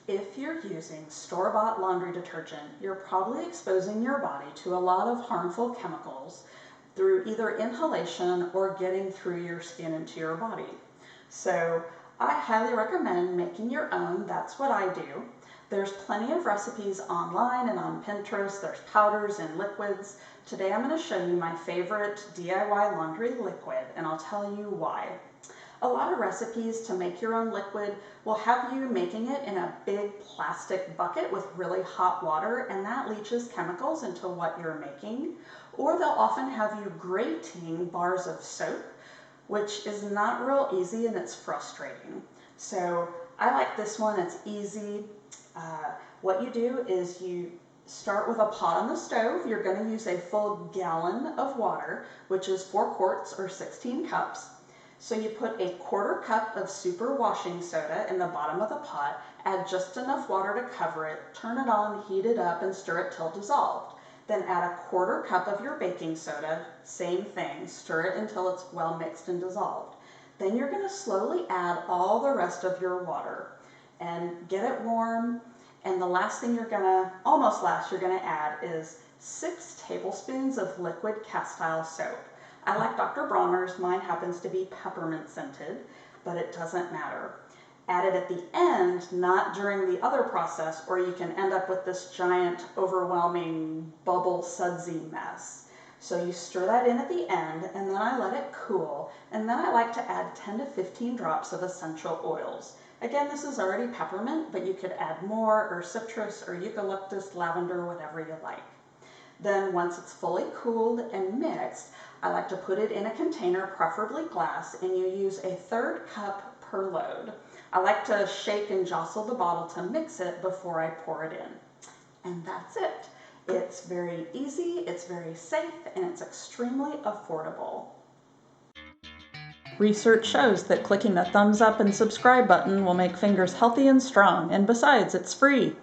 If you're using store-bought laundry detergent, you're probably exposing your body to a lot of harmful chemicals through either inhalation or getting through your skin into your body. So I highly recommend making your own. That's what I do. There's plenty of recipes online and on Pinterest. There's powders and liquids. Today I'm going to show you my favorite DIY laundry liquid, and I'll tell you why. A lot of recipes to make your own liquid will have you making it in a big plastic bucket with really hot water, and that leaches chemicals into what you're making. Or they'll often have you grating bars of soap, which is not real easy and it's frustrating. So I like this one, it's easy. What you do is you start with a pot on the stove. You're going to use a full gallon of water, which is 4 quarts or 16 cups. So you put a 1/4 cup of super washing soda in the bottom of the pot, add just enough water to cover it, turn it on, heat it up, and stir it till dissolved. Then add a 1/4 cup of your baking soda, same thing, stir it until it's well mixed and dissolved. Then you're going to slowly add all the rest of your water and get it warm. And the last thing you're going to add is 6 tablespoons of liquid castile soap. I like Dr. Bronner's, mine happens to be peppermint scented, but it doesn't matter. Add it at the end, not during the other process, or you can end up with this giant, overwhelming, bubble sudsy mess. So you stir that in at the end, and then I let it cool, and then I like to add 10 to 15 drops of essential oils. Again, this is already peppermint, but you could add more, or citrus, or eucalyptus, lavender, whatever you like. Then once it's fully cooled and mixed, I like to put it in a container, preferably glass, and you use a 1/3 cup per load. I like to shake and jostle the bottle to mix it before I pour it in. And that's it. It's very easy, it's very safe, and it's extremely affordable. Research shows that clicking the thumbs up and subscribe button will make fingers healthy and strong, and besides, it's free.